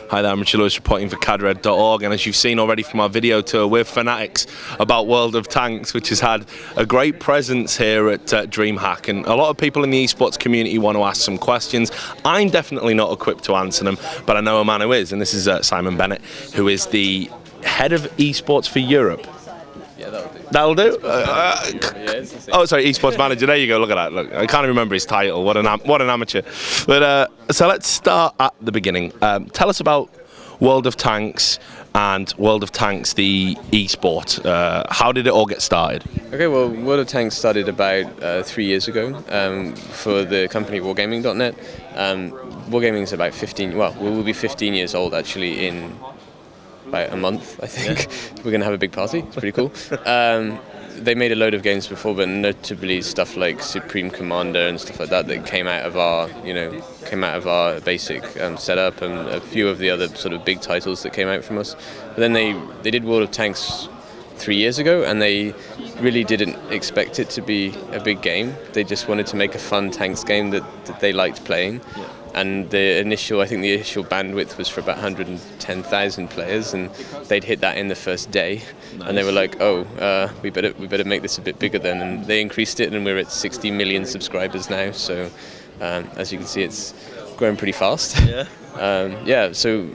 Hi there, I'm Richard Lewis reporting for cadred.org, and as you've seen already from our video tour, we're fanatics about World of Tanks, which has had a great presence here at DreamHack, and a lot of people in the esports community want to ask some questions. I'm definitely not equipped to answer them, but I know a man who is, and this is Simon Bennett, who is the head of esports for Europe. Yeah, that'll do. That'll do? Oh, sorry, esports manager. There you go. Look at that. Look, I can't remember his title. What an amateur. But so let's start at the beginning. Tell us about World of Tanks and World of Tanks, the esport. How did it all get started? Okay, well, World of Tanks started about 3 years ago for the company Wargaming.net. Wargaming is about 15. Well, we will be 15 years old actually in about a month, I think. Yeah. We're going to have a big party. It's pretty cool. They made a load of games before, but notably stuff like Supreme Commander and stuff like that came out of our basic setup, and a few of the other sort of big titles that came out from us. But then they did World of Tanks 3 years ago, and they really didn't expect it to be a big game. They just wanted to make a fun tanks game that they liked playing. Yeah. And the initial bandwidth was for about 110,000 players, and they'd hit that in the first day. Nice. And they were like, we better make this a bit bigger then. And they increased it, and we're at 60 million subscribers now. So as you can see, it's growing pretty fast. Yeah. So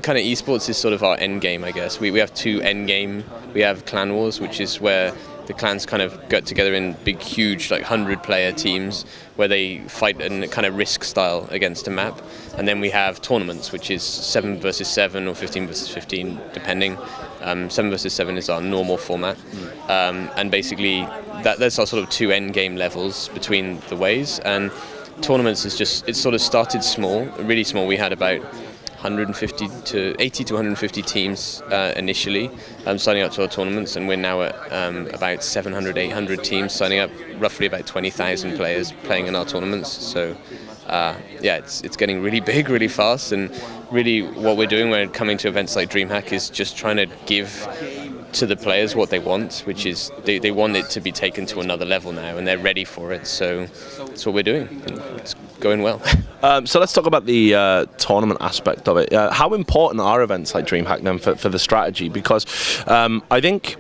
kind of esports is sort of our end game, I guess. We have two end game. We have Clan Wars, which is where the clans kind of get together in big, huge, like 100-player teams where they fight in a kind of risk style against a map. And then we have tournaments, which is 7 versus 7 or 15 versus 15, depending. 7 versus 7 is our normal format. And basically, that's our sort of two end game levels between the ways. And tournaments it sort of started small, really small. We had about 80 to 150 teams initially signing up to our tournaments, and we're now at about 700, 800 teams signing up, roughly about 20,000 players playing in our tournaments. So it's getting really big, really fast, and really what we're doing when coming to events like DreamHack is just trying to give to the players what they want, which is they want it to be taken to another level now, and they're ready for it. So that's what we're doing. It's going well. So let's talk about the tournament aspect of it. How important are events like DreamHack then for the strategy? Because I think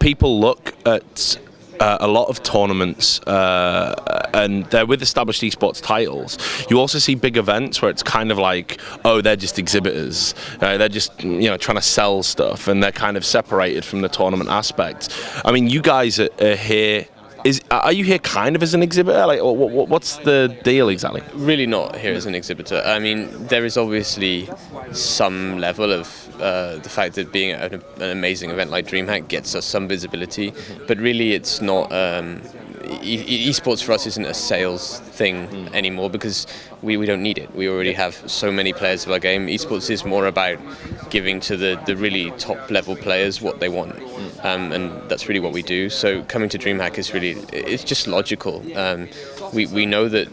people look at a lot of tournaments and they're with established esports titles. You also see big events where it's kind of like, they're just exhibitors. They're just trying to sell stuff, and they're kind of separated from the tournament aspect. I mean, you guys are here. Are you here kind of as an exhibitor? Like, what's the deal exactly? Really not here as an exhibitor. I mean, there is obviously some level of the fact that being at an amazing event like DreamHack gets us some visibility, but really it's not. Esports for us isn't a sales thing anymore, because we don't need it. We already have so many players of our game. Esports is more about giving to the really top level players what they want, and that's really what we do. So coming to DreamHack it's just logical. We know that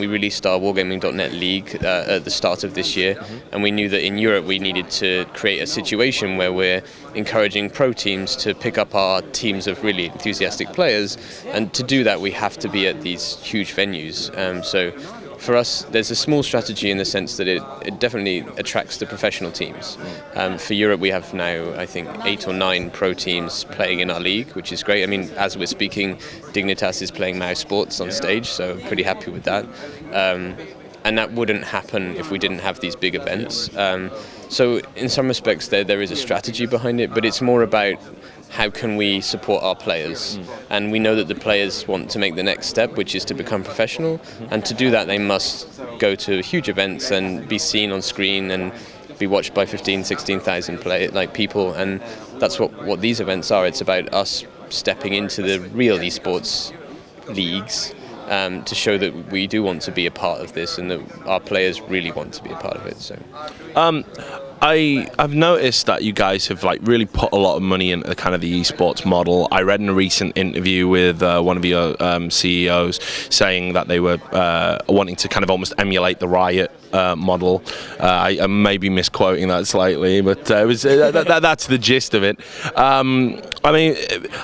we released our Wargaming.net League at the start of this year, and we knew that in Europe we needed to create a situation where we're encouraging pro teams to pick up our teams of really enthusiastic players, and to do that we have to be at these huge venues. So for us, there's a small strategy in the sense that it definitely attracts the professional teams. For Europe, we have now, I think, 8 or 9 pro teams playing in our league, which is great. I mean, as we're speaking, Dignitas is playing Mouse Sports on stage, so I'm pretty happy with that. And that wouldn't happen if we didn't have these big events. So in some respects, there is a strategy behind it, but it's more about how can we support our players. And we know that the players want to make the next step, which is to become professional, and to do that they must go to huge events and be seen on screen and be watched by 16,000 people, and that's what these events are. It's about us stepping into the real esports leagues to show that we do want to be a part of this, and that our players really want to be a part of it. So I've noticed that you guys have really put a lot of money into kind of the esports model. I read in a recent interview with one of your CEOs saying that they were wanting to kind of almost emulate the Riot model. I may be misquoting that slightly, but it was that's the gist of it. I mean,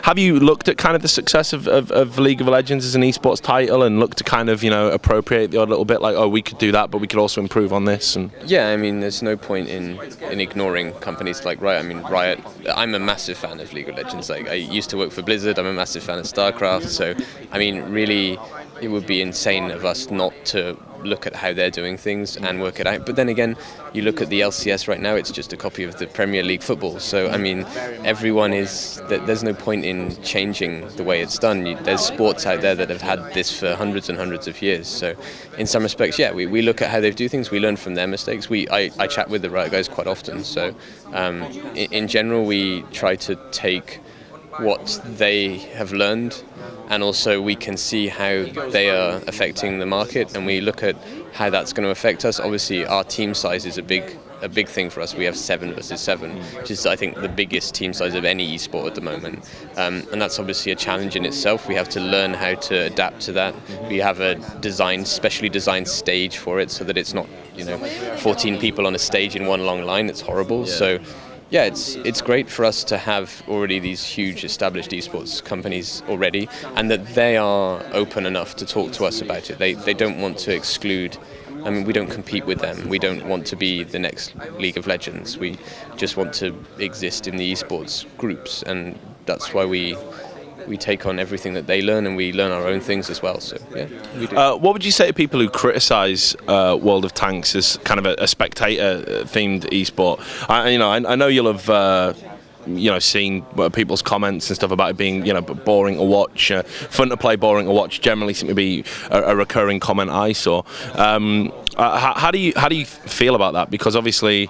have you looked at kind of the success of League of Legends as an esports title and looked to kind of, you know, appropriate the odd little bit, like, oh, we could do that, but we could also improve on this? And yeah, I mean, there's no point in ignoring companies like Riot. I mean, Riot, I'm a massive fan of League of Legends. Like, I used to work for Blizzard. I'm a massive fan of StarCraft. So, I mean, really, it would be insane of us not to look at how they're doing things and work it out. But then again, you look at the LCS right now, it's just a copy of the Premier League football. So, I mean, everyone is, there's no point in changing the way it's done. There's sports out there that have had this for hundreds and hundreds of years. So, in some respects, yeah, we look at how they do things, we learn from their mistakes. I chat with the Riot guys quite often. So, in general, we try to take what they have learned, and also we can see how they are affecting the market, and we look at how that's going to affect us. Obviously, our team size is a big thing for us. We have 7 versus 7, which is, I think, the biggest team size of any esport at the moment, and that's obviously a challenge in itself. We have to learn how to adapt to that. We have a specially designed stage for it, so that it's not, you know, 14 people on a stage in one long line. It's horrible. Yeah. So yeah, it's great for us to have already these huge established esports companies already, and that they are open enough to talk to us about it. They don't want to exclude. I mean, we don't compete with them. We don't want to be the next League of Legends. We just want to exist in the esports groups, and that's why we take on everything that they learn, and we learn our own things as well. So yeah, we do. What would you say to people who criticise World of Tanks as kind of a spectator-themed esport? I know you'll have seen people's comments and stuff about it being, you know, boring to watch, fun to play, boring to watch. Generally, seem to be a recurring comment I saw. How do you feel about that? Because obviously,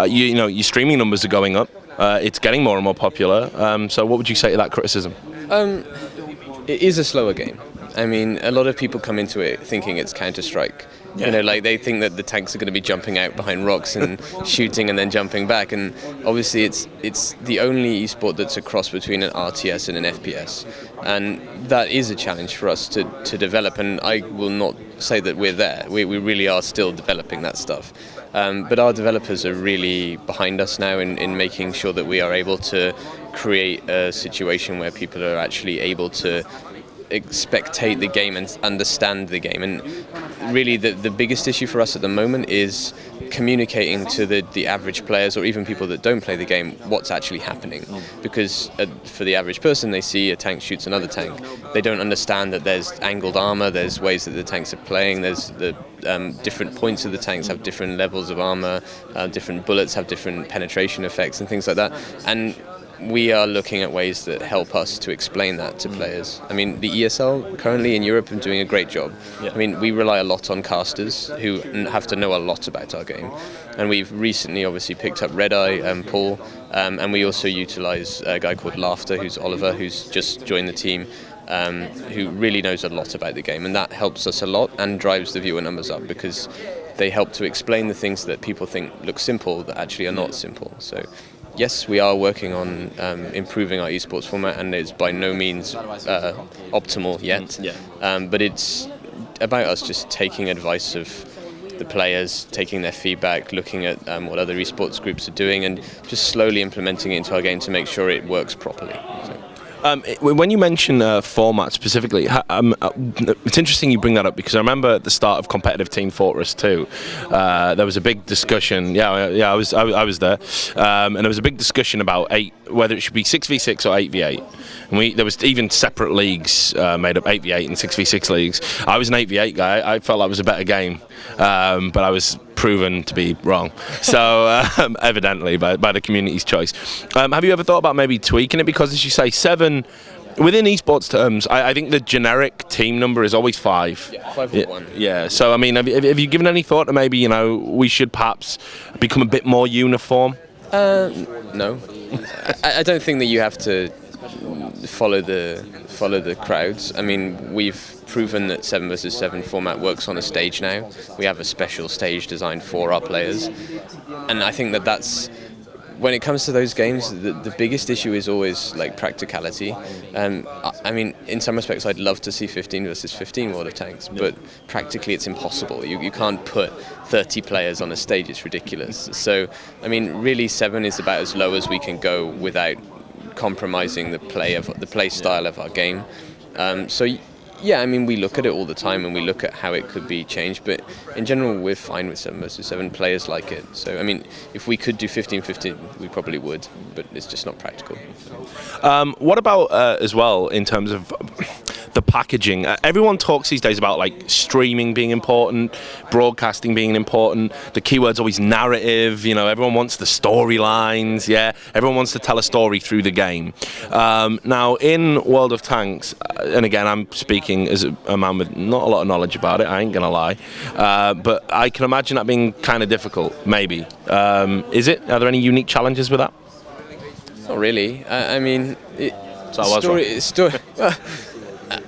your streaming numbers are going up. It's getting more and more popular. So what would you say to that criticism? It is a slower game. I mean, a lot of people come into it thinking it's Counter-Strike. Yeah. You know, like they think that the tanks are going to be jumping out behind rocks and shooting and then jumping back. And obviously, it's the only esport that's a cross between an RTS and an FPS, and that is a challenge for us to develop. And I will not say that we're there. We really are still developing that stuff. But our developers are really behind us now in making sure that we are able to create a situation where people are actually able to spectate the game and understand the game. And really the biggest issue for us at the moment is communicating to the average players, or even people that don't play the game, what's actually happening. Because for the average person, they see a tank shoots another tank. They don't understand that there's angled armor, there's ways that the tanks are playing, there's the different points of the tanks have different levels of armor, different bullets have different penetration effects and things like that. And we are looking at ways that help us to explain that to players. I mean, the ESL currently in Europe are doing a great job. Yeah. I mean, we rely a lot on casters who have to know a lot about our game. And we've recently obviously picked up Red Eye and Paul, and we also utilise a guy called Laughter, who's Oliver, who's just joined the team, who really knows a lot about the game. And that helps us a lot and drives the viewer numbers up, because they help to explain the things that people think look simple that actually are not simple. So yes, we are working on improving our esports format, and it's by no means optimal yet. Yeah. But it's about us just taking advice of the players, taking their feedback, looking at what other esports groups are doing, and just slowly implementing it into our game to make sure it works properly. So. When you mention format specifically, it's interesting you bring that up, because I remember at the start of competitive Team Fortress 2, there was a big discussion. Yeah, I was there, and there was a big discussion about whether it should be 6v6 or 8v8. And there was even separate leagues made up, 8v8 and 6v6 leagues. I was an 8v8 guy. I felt that was a better game, but I was proven to be wrong. So evidently by the community's choice. Have you ever thought about maybe tweaking it? Because as you say, 7 within esports terms, I think the generic team number is always 5. Yeah, 5 or 1. Yeah. So I mean, have you given any thought to maybe, you know, we should perhaps become a bit more uniform? No. I don't think that you have to follow the crowds. I mean, we've proven that 7 versus 7 format works on a stage now. We have a special stage designed for our players, and I think that that's when it comes to those games, the biggest issue is always like practicality. I mean, in some respects, I'd love to see 15 versus 15 World of Tanks, but practically it's impossible. You can't put 30 players on a stage; it's ridiculous. So, I mean, really, 7 is about as low as we can go without compromising the play style of our game. So. Yeah, I mean, we look at it all the time and we look at how it could be changed, but in general, we're fine with 7 versus 7. Players like it. So, I mean, if we could do 15-15, we probably would, but it's just not practical. What about, as well, in terms of the packaging? Everyone talks these days about, like, streaming being important, broadcasting being important. The keyword's always narrative. You know, everyone wants the storylines, yeah? Everyone wants to tell a story through the game. Now, in World of Tanks, and again, I'm speaking as a man with not a lot of knowledge about it, I ain't gonna lie, but I can imagine that being kind of difficult, maybe. Is it? Are there any unique challenges with that? Not really. I mean, story.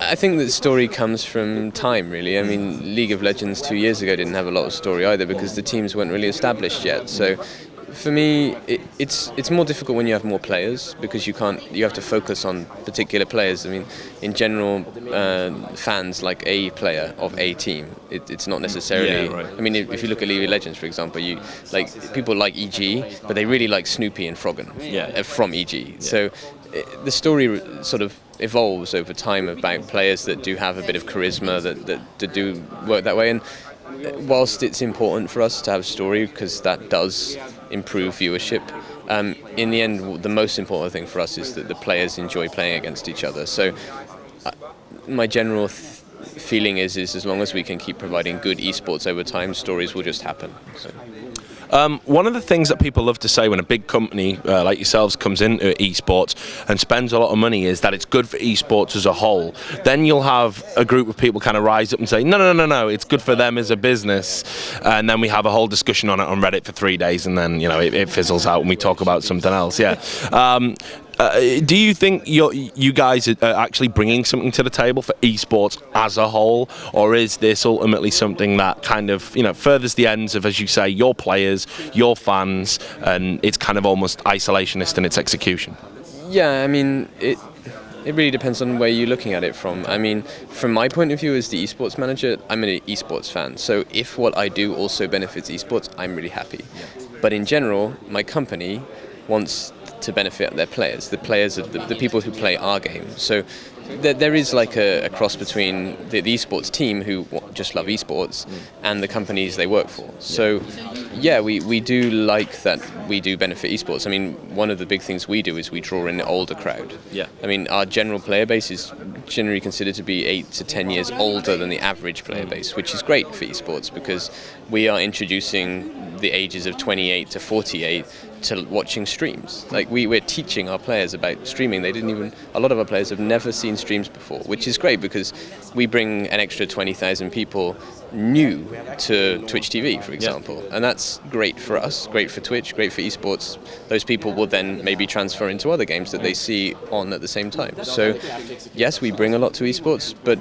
I think that story comes from time, really. I mean, League of Legends 2 years ago didn't have a lot of story either because the teams weren't really established yet. So, for me, it's more difficult when you have more players because you have to focus on particular players. I mean, in general, fans like a player of a team. It's not necessarily. Yeah, right. I mean, if you look at League of Legends, for example, people like EG, but they really like Snoopy and Froggen from EG. Yeah. So the story sort of evolves over time about players that do have a bit of charisma that do work that way. And whilst it's important for us to have a story because that does improve viewership, in the end the most important thing for us is that the players enjoy playing against each other. So my general feeling is as long as we can keep providing good esports over time, stories will just happen. So. One of the things that people love to say when a big company like yourselves comes into esports and spends a lot of money is that it's good for esports as a whole. Then you'll have a group of people kind of rise up and say, no, it's good for them as a business. And then we have a whole discussion on it on Reddit for 3 days, and then it fizzles out and we talk about something else. Yeah. Do you think you guys are actually bringing something to the table for esports as a whole, or is this ultimately something that kind of furthers the ends of, as you say, your players, your fans, and it's kind of almost isolationist in its execution? Yeah, I mean, it really depends on where you're looking at it from. I mean, from my point of view as the esports manager, I'm an esports fan. So if what I do also benefits esports, I'm really happy. But in general, my company wants to benefit their players, the players of the people who play our game. So there is like a cross between the esports team who just love esports and the companies they work for. So yeah, we do like that we do benefit esports. I mean, one of the big things we do is we draw in the older crowd. Yeah. I mean, our general player base is generally considered to be 8 to 10 years older than the average player base, which is great for esports because we are introducing the ages of 28 to 48 to watching streams. Like we're teaching our players about streaming. A lot of our players have never seen streams before, which is great because we bring an extra 20,000 people new to Twitch TV, for example. And that's great for us, great for Twitch, great for esports. Those people will then maybe transfer into other games that they see on at the same time. So yes, we bring a lot to esports, but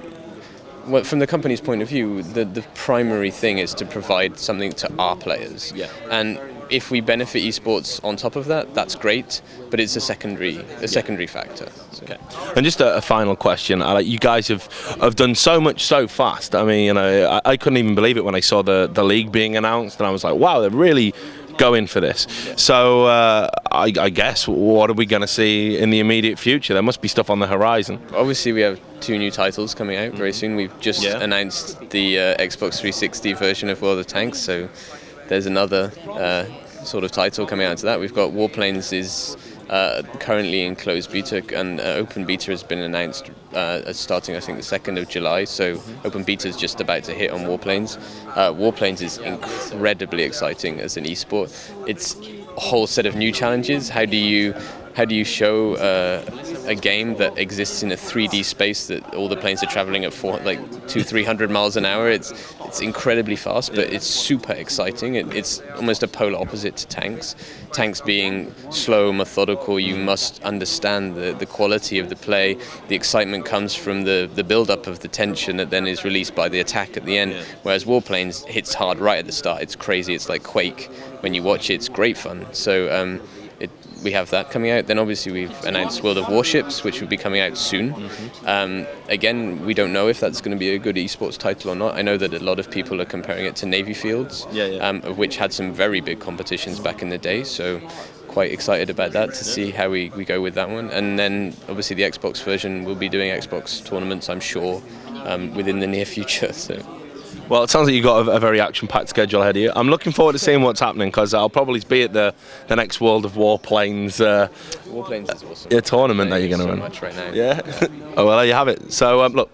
from the company's point of view, the primary thing is to provide something to our players. Yeah. And if we benefit esports on top of that, that's great, but it's a secondary factor. So. Okay. And just a final question. You guys have done so much so fast. I mean, I couldn't even believe it when I saw the league being announced, and I was like, wow, they're really going for this. Yeah. So I guess, what are we going to see in the immediate future? There must be stuff on the horizon. Obviously, we have 2 new titles coming out very soon. We've just announced the Xbox 360 version of World of Tanks, so there's another sort of title coming out to that. We've got Warplanes is currently in closed beta, and open beta has been announced starting, I think, the 2nd of July. So open beta is just about to hit on Warplanes. Warplanes is incredibly exciting as an esport. It's a whole set of new challenges. How do you show a game that exists in a 3D space that all the planes are traveling at 200-300 miles an hour? It's incredibly fast, but it's super exciting. It's almost a polar opposite to tanks. Tanks being slow, methodical, you must understand the quality of the play. The excitement comes from the build-up of the tension that then is released by the attack at the end, whereas Warplanes hits hard right at the start. It's crazy. It's like Quake. When you watch it, it's great fun. So we have that coming out. Then obviously we've announced World of Warships, which will be coming out soon. Again, we don't know if that's going to be a good esports title or not. I know that a lot of people are comparing it to Navy Fields, of which had some very big competitions back in the day. So quite excited about that to see how we go with that one. And then obviously the Xbox version will be doing Xbox tournaments, I'm sure, within the near future. So. Well, it sounds like you've got a very action-packed schedule ahead of you. I'm looking forward to seeing what's happening, because I'll probably be at the next World of Warplanes Warplanes is awesome. Tournament that you're going to run. Much right now. Yeah. Oh, well, there you have it. So, look,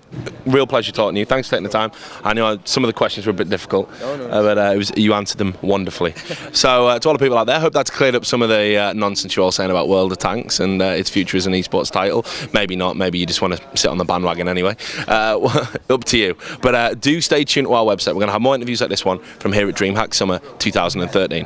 real pleasure talking to you. Thanks for taking the time. I know some of the questions were a bit difficult, but you answered them wonderfully. So, to all the people out there, I hope that's cleared up some of the nonsense you're all saying about World of Tanks and its future as an esports title. Maybe not. Maybe you just want to sit on the bandwagon anyway. Up to you. But do stay tuned to our website. We're going to have more interviews like this one from here at DreamHack Summer 2013.